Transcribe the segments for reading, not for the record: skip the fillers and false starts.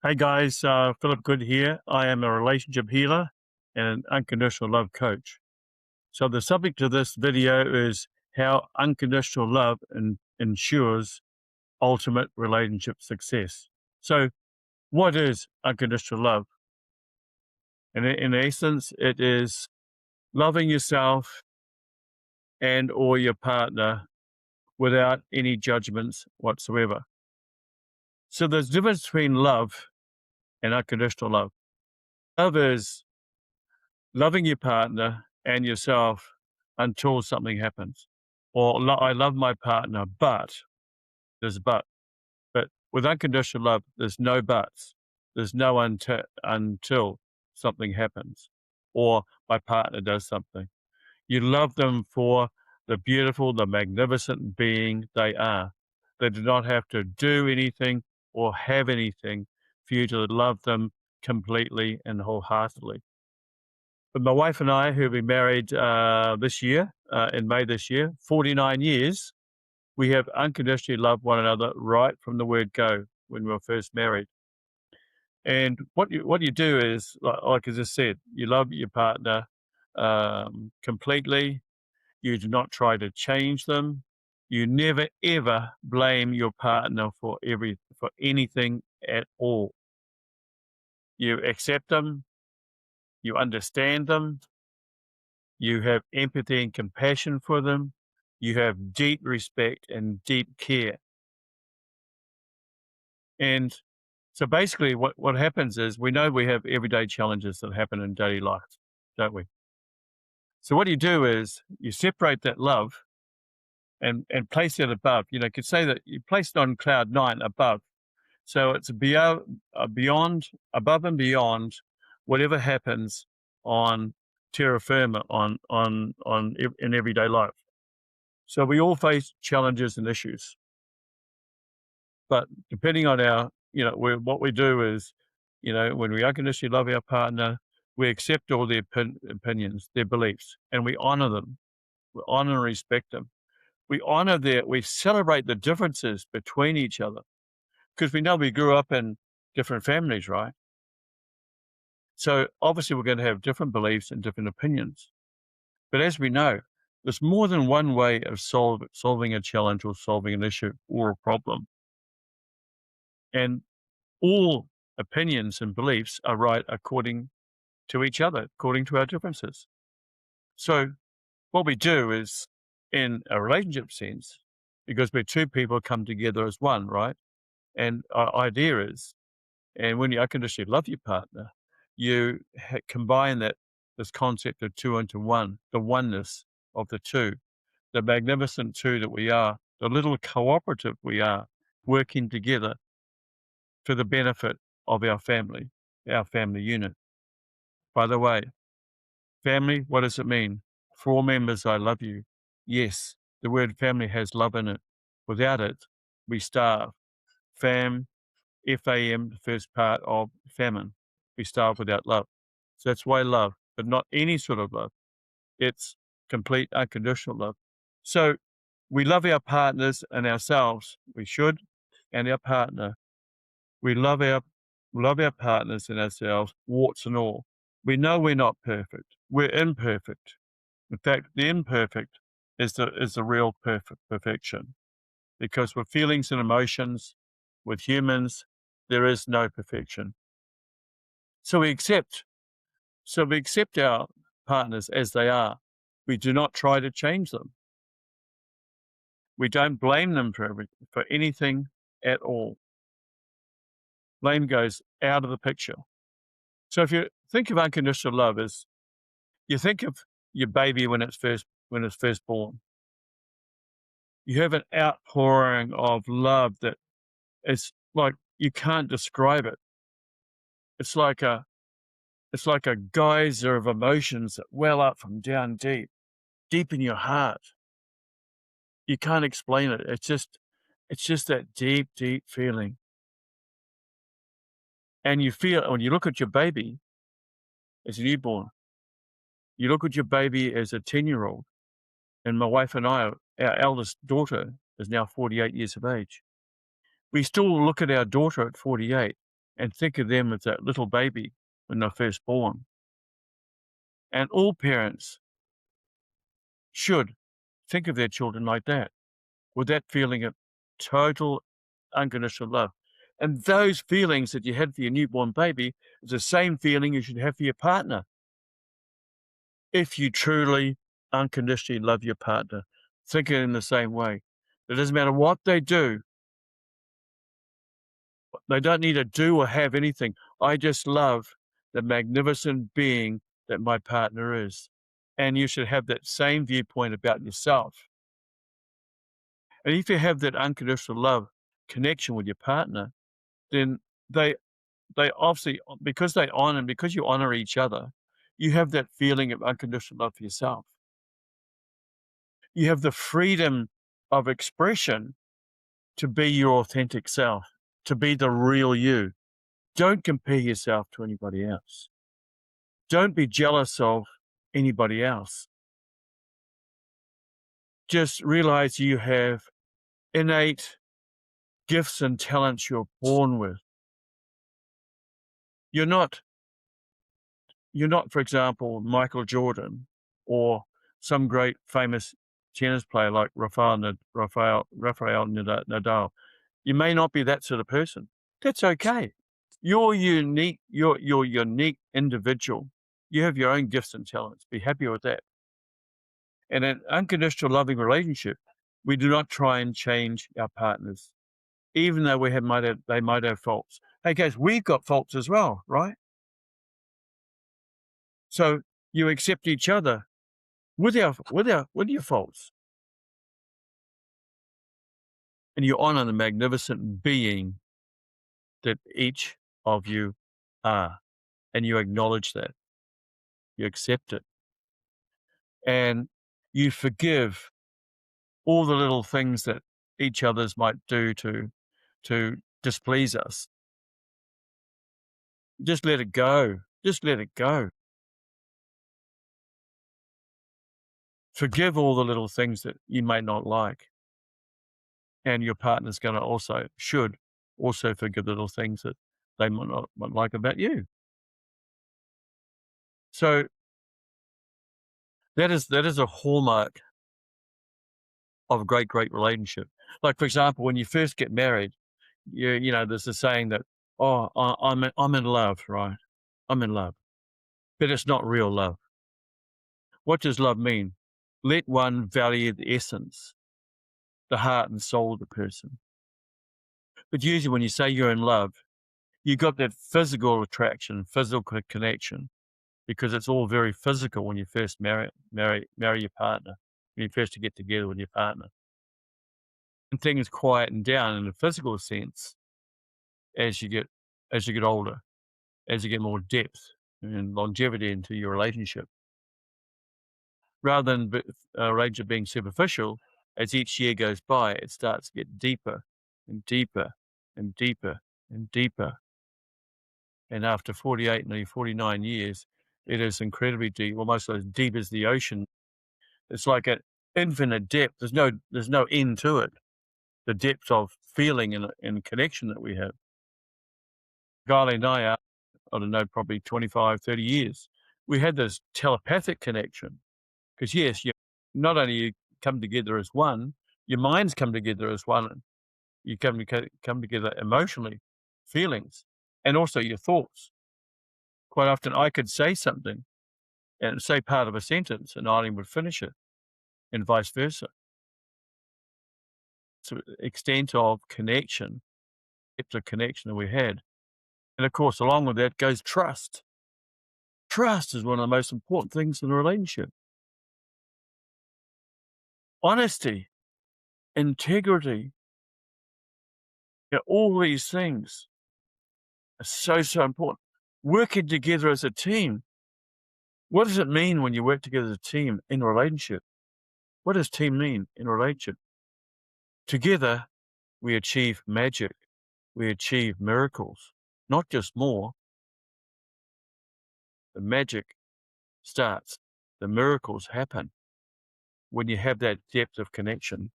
Hey guys, Philip Good here. I am a relationship healer and an unconditional love coach. So the subject of this video is how unconditional love ensures ultimate relationship success. So what is unconditional love? In essence, it is loving yourself and or your partner without any judgments whatsoever. So there's a difference between love and unconditional love. Love is loving your partner and yourself until something happens. Or I love my partner, but there's a but. But with unconditional love, there's no buts. There's no until something happens or my partner does something. You love them for the beautiful, the magnificent being they are. They do not have to do anything or have anything for you to love them completely and wholeheartedly. But my wife and I, who have been married this year, in May this year, 49 years, we have unconditionally loved one another right from the word go when we were first married. And what you do is, like I just said, you love your partner completely. You do not try to change them. You never ever blame your partner for anything at all. You accept them. You understand them. You have empathy and compassion for them. You have deep respect and deep care. And so basically what happens is we know we have everyday challenges that happen in daily life, don't we? So what you do is you separate that love and place it above. You could say that you place it on cloud 9 above. So it's beyond, above and beyond whatever happens on terra firma, in everyday life. So we all face challenges and issues, but depending on what we do is, when we unconditionally love our partner, we accept all their opinions, their beliefs, and we honor them. We honor and respect them. We celebrate the differences between each other because we know we grew up in different families, right? So obviously we're going to have different beliefs and different opinions. But as we know, there's more than one way of solving a challenge or solving an issue or a problem. And all opinions and beliefs are right according to each other, according to our differences. So what we do is, in a relationship sense, because we're two people come together as one, right? And our idea is, and when you unconditionally love your partner, you combine this concept of two into one, the oneness of the two, the magnificent two that we are, the little cooperative we are, working together for the benefit of our family unit. By the way, family, what does it mean? For all members, I love you. Yes, the word family has love in it. Without it, we starve. Fam, F-A-M, the first part of famine. We starve without love. So that's why love, but not any sort of love. It's complete unconditional love. So we love our partners and ourselves. We should, and our partner. We love our partners and ourselves, warts and all. We know we're not perfect. We're imperfect. In fact, the imperfect is the real perfection. Because with feelings and emotions, with humans, there is no perfection. So we accept our partners as they are. We do not try to change them. We don't blame them for anything at all. Blame goes out of the picture. So if you think of unconditional love as, you think of your baby when it's first born. You have an outpouring of love that is like, you can't describe it. It's like a geyser of emotions that well up from down deep in your heart. You can't explain it. It's just that deep feeling. And you feel, when you look at your baby as a newborn, you look at your baby as a 10-year-old, and my wife and I, our eldest daughter is now 48 years of age. We still look at our daughter at 48 and think of them as that little baby when they're first born. And all parents should think of their children like that, with that feeling of total unconditional love. And those feelings that you had for your newborn baby is the same feeling you should have for your partner. If you truly unconditionally love your partner, think it in the same way. It doesn't matter what they do. They don't need to do or have anything. I just love the magnificent being that my partner is. And you should have that same viewpoint about yourself. And if you have that unconditional love connection with your partner, then they they obviously, because they honor and because you honor each other, you have that feeling of unconditional love for yourself. You have the freedom of expression to be your authentic self, to be the real you. Don't compare yourself to anybody else. Don't be jealous of anybody else. Just realize you have innate gifts and talents you're born with. You're not, you're not, for example, Michael Jordan or some great famous tennis player like Rafael Nadal. You may not be that sort of person. That's okay. You're unique. You're unique individual. You have your own gifts and talents. Be happy with that. In an unconditional loving relationship, we do not try and change our partners, even though they might have faults. Hey guys, we've got faults as well, right? So you accept each other with your faults, and you honor the magnificent being that each of you are, and you acknowledge that, you accept it, and you forgive all the little things that each others might do to displease us. Just let it go. Just let it go. Forgive all the little things that you may not like, and your partner's gonna should also forgive the little things that they might like about you. So that is a hallmark of a great relationship. Like, for example, when you first get married, there's a saying that, "Oh, I'm in love," right? "I'm in love." But it's not real love. What does love mean? Let one value the essence, the heart and soul of the person. But usually when you say you're in love, you got that physical attraction, physical connection, because it's all very physical when you first marry your partner, when you first get together with your partner. And things quieten down in a physical sense as you get older, as you get more depth and longevity into your relationship. Rather than relationship being superficial, as each year goes by, it starts to get deeper and deeper and deeper and deeper. And after 48, nearly 49 years, it is incredibly deep, almost as deep as the ocean. It's like an infinite depth. There's no end to it. The depth of feeling and connection that we have. Guy and I are, I don't know, probably 25, 30 years. We had this telepathic connection. Because yes, you not only you come together as one, your minds come together as one. You come together emotionally, feelings, and also your thoughts. Quite often, I could say something and say part of a sentence, and Eileen would finish it, and vice versa. So, extent of connection, depth of connection that we had, and of course, along with that goes trust. Trust is one of the most important things in a relationship. Honesty, integrity, all these things are so important. Working together as a team. What does it mean when you work together as a team in a relationship? What does team mean in a relationship? Together, we achieve magic. We achieve miracles, not just more. The magic starts. The miracles happen when you have that depth of connection.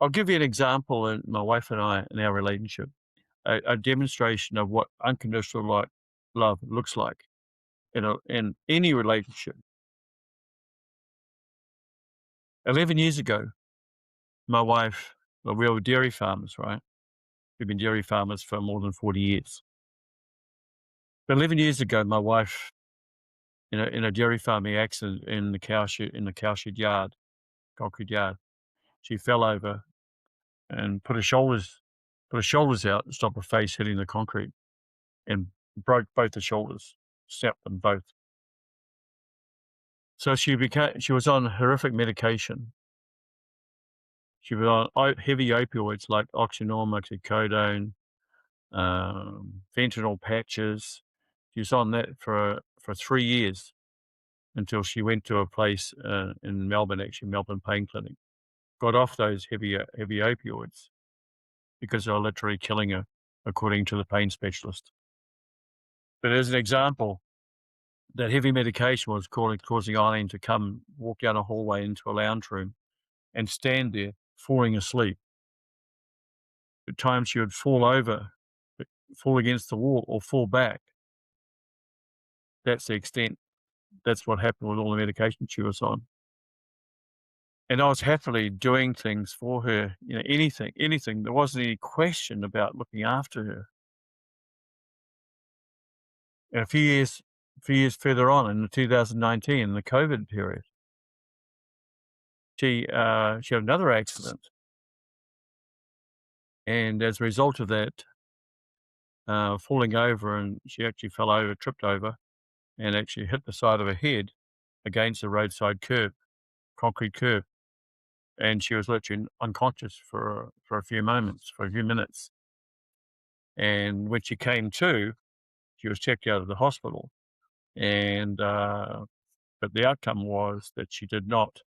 I'll give you an example in my wife and I in our relationship. a demonstration of what unconditional love looks like in any relationship. 11 years ago, my wife, well, we were dairy farmers, right? We've been dairy farmers for more than 40 years. But 11 years ago, my wife, in a dairy farming accident in the cow shed yard, concrete yard, she fell over and put her shoulders out and stopped her face hitting the concrete and broke both the shoulders, snapped them both. So she was on horrific medication. She was on heavy opioids like oxynorm, oxycodone, fentanyl patches. She was on that for 3 years until she went to a place in Melbourne, actually Melbourne Pain Clinic. Got off those heavy opioids because they were literally killing her, according to the pain specialist. But as an example, that heavy medication was causing Eileen to walk down a hallway into a lounge room and stand there falling asleep. At times she would fall over, fall against the wall or fall back. That's the extent. That's what happened with all the medication she was on. And I was happily doing things for her, anything. There wasn't any question about looking after her. And a few years further on in 2019, in the COVID period, she had another accident. And as a result of that, falling over, and she actually fell over, tripped over, and actually hit the side of her head against a roadside concrete curb. And she was literally unconscious for a few minutes. And when she came to, she was checked out of the hospital. And but the outcome was that she did not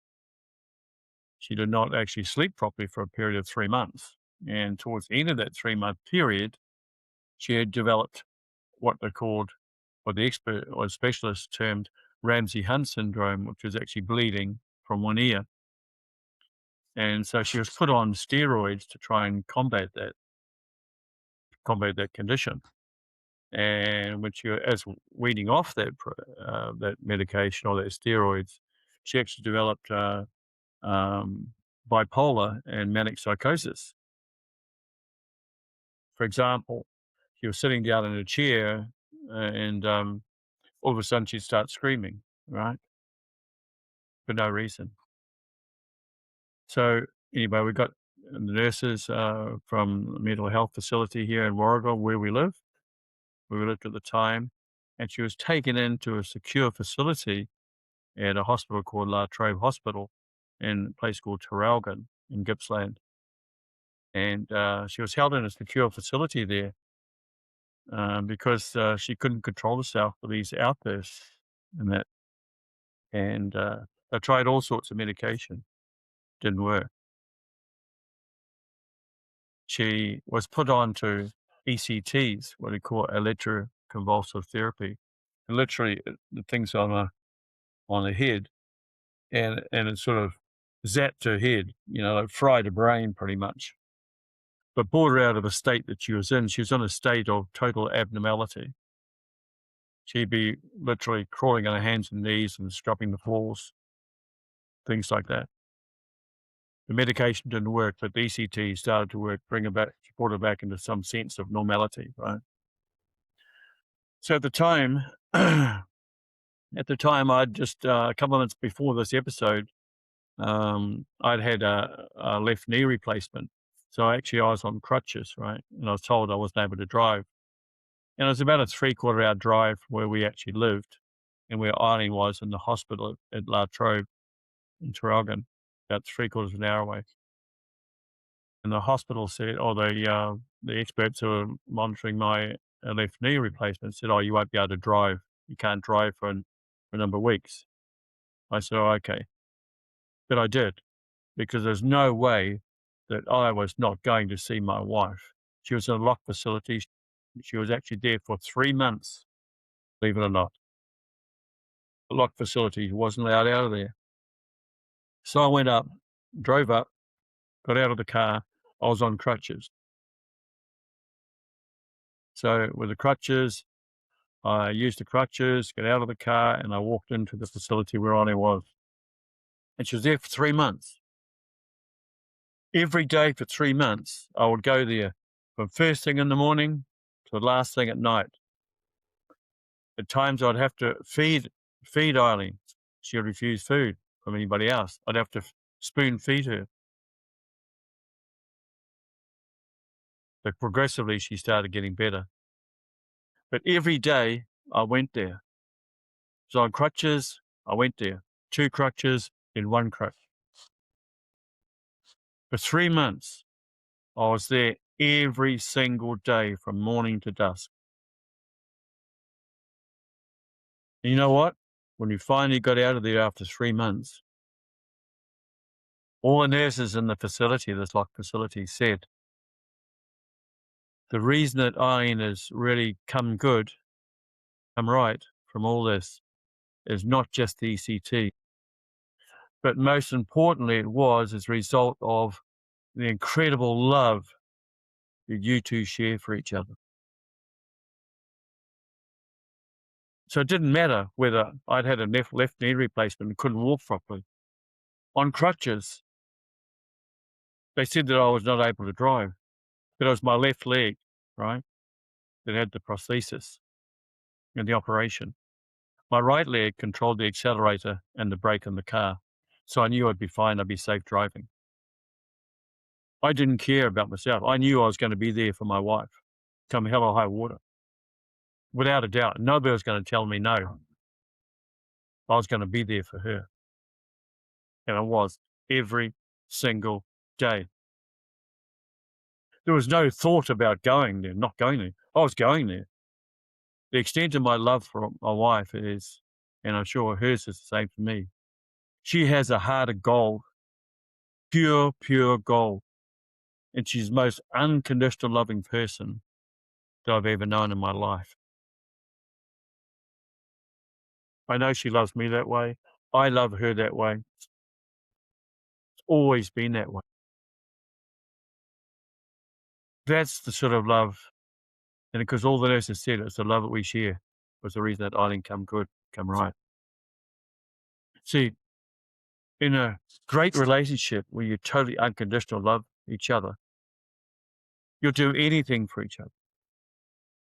actually sleep properly for a period of 3 months. And towards the end of that 3-month period, she had developed what the expert or specialist termed Ramsay-Hunt syndrome, which was actually bleeding from one ear. And so she was put on steroids to try and combat that condition. And when she as weaning off that medication or that steroids, she actually developed bipolar and manic psychosis. For example, she was sitting down in a chair and all of a sudden she'd start screaming, right? For no reason. So anyway, we got the nurses from a mental health facility here in Warragul, where we lived at the time, and she was taken into a secure facility at a hospital called La Trobe Hospital in a place called Traralgon in Gippsland. And she was held in a secure facility there because she couldn't control herself with these outbursts and that. And they tried all sorts of medication, didn't work. She was put on to ECTs, what they call electroconvulsive therapy. And literally, the thing's on the head, and it sort of zapped her head, like fried her brain pretty much. But brought her out of a state that she was in. She was in a state of total abnormality. She'd be literally crawling on her hands and knees and scrubbing the floors, things like that. The medication didn't work, but the ECT started to work, brought her back into some sense of normality, right? So at the time, I'd just a couple of months before this episode, I'd had a left knee replacement. So actually, I was on crutches, right? And I was told I wasn't able to drive. And it was about a 3/4 hour drive from where we actually lived and where Eileen was in the hospital at La Trobe in Traralgon, about 3/4 of an hour away. And the hospital said, or the experts who were monitoring my left knee replacement said, "Oh, you won't be able to drive. You can't drive for a number of weeks." I said, "Oh, okay." But I did, because there's no way that I was not going to see my wife. She was in a locked facility. She was actually there for 3 months, believe it or not. The locked facility, wasn't allowed out of there. So I went up, drove up, got out of the car. I was on crutches. So with the crutches, I used the crutches, got out of the car, and I walked into the facility where Ani was. And she was there for 3 months. Every day for 3 months, I would go there from first thing in the morning to the last thing at night. At times, I'd have to feed Eileen. She would refuse food from anybody else. I'd have to spoon feed her. But progressively, she started getting better. But every day, I went there. So on crutches, I went there. 2 crutches, then 1 crutch. For 3 months, I was there every single day from morning to dusk. And you know what? When we finally got out of there after 3 months, all the nurses in the facility, this locked facility, said, the reason that Eileen has really come right from all this is not just the ECT, but most importantly, it was as a result of the incredible love that you two share for each other. So it didn't matter whether I'd had a left knee replacement and couldn't walk properly. On crutches, they said that I was not able to drive, but it was my left leg, right, that had the prosthesis and the operation. My right leg controlled the accelerator and the brake in the car. So I knew I'd be fine. I'd be safe driving. I didn't care about myself. I knew I was going to be there for my wife, come hell or high water. Without a doubt, nobody was going to tell me no. I was going to be there for her. And I was every single day. There was no thought about going there, not going there. I was going there. The extent of my love for my wife is, and I'm sure hers is the same for me. She has a heart of gold, pure gold. And she's the most unconditional loving person that I've ever known in my life. I know she loves me that way. I love her that way. It's always been that way. That's the sort of love, and because all the nurses said it's the love that we share was the reason that Eileen come right. See, in a great relationship where you totally unconditional love each other, you'll do anything for each other.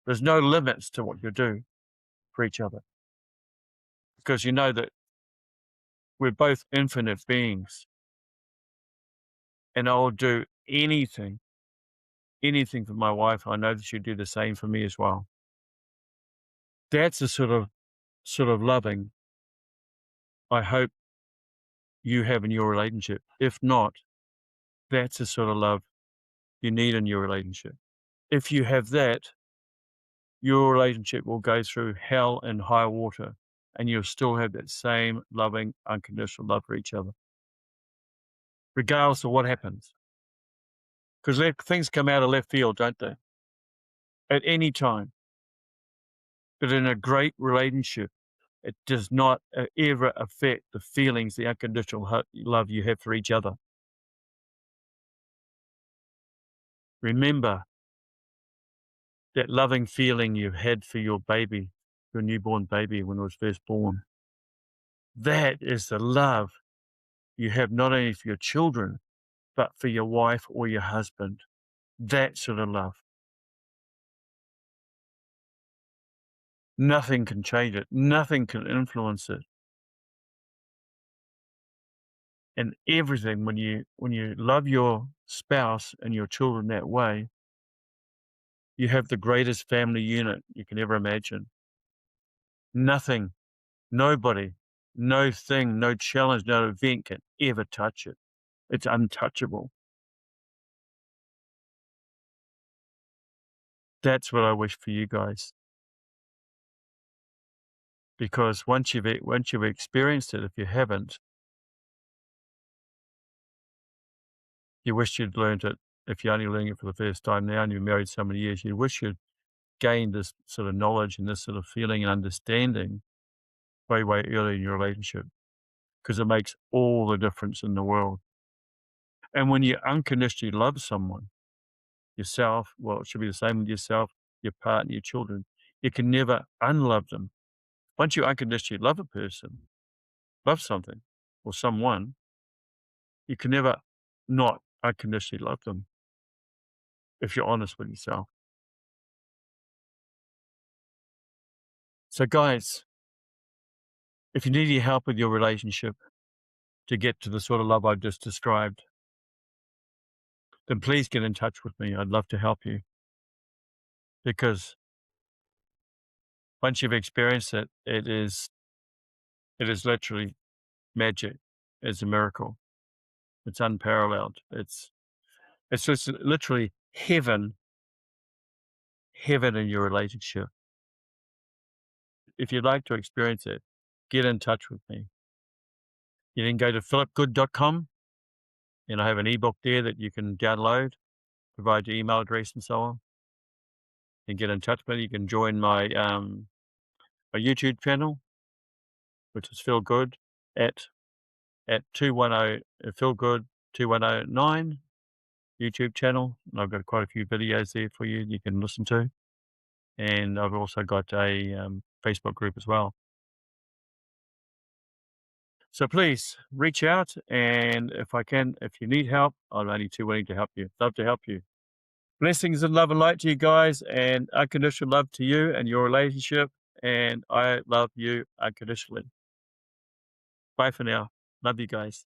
There's no limits to what you'll do for each other because you know that we're both infinite beings, and I'll do anything for my wife. I know that she'd do the same for me as well. That's the sort of loving I hope you have in your relationship. If not, that's the sort of love you need in your relationship. If you have that, your relationship will go through hell and high water, and you'll still have that same loving, unconditional love for each other, regardless of what happens. Because things come out of left field, don't they? At any time. But in a great relationship, it does not ever affect the feelings, the unconditional love you have for each other. Remember that loving feeling you had for your baby, your newborn baby when it was first born. That is the love you have not only for your children, but for your wife or your husband. That sort of love. Nothing can change it. Nothing can influence it. And everything, when you love your spouse and your children that way, you have the greatest family unit you can ever imagine. Nothing, nobody, no thing, no challenge, no event can ever touch it. It's untouchable. That's what I wish for you guys. Because once you've experienced it, if you haven't, you wish you'd learned it. If you're only learning it for the first time now and you've married so many years, you wish you'd gained this sort of knowledge and this sort of feeling and understanding way early in your relationship, because it makes all the difference in the world. And when you unconditionally love someone, yourself, well, it should be the same with yourself your partner, your children. You can never unlove them. Once you unconditionally love a person, love something or someone, you can never not unconditionally love them if you're honest with yourself. So, guys, if you need any help with your relationship to get to the sort of love I've just described, then please get in touch with me. I'd love to help you because once you've experienced it, it is literally magic. It's a miracle. It's unparalleled. It's just literally heaven in your relationship. If you'd like to experience it, get in touch with me. You can go to philipgood.com and I have an ebook there that you can download, provide your email address and so on, and get in touch with me. You can join my YouTube channel, which is Feel Good at 210 Feel Good 2109 YouTube channel. And I've got quite a few videos there for you you can listen to. And I've also got a Facebook group as well. So please reach out, and if you need help, I'm only too willing to help you. Love to help you. Blessings and love and light to you guys, and unconditional love to you and your relationship. And I love you unconditionally. Bye for now. Love you guys.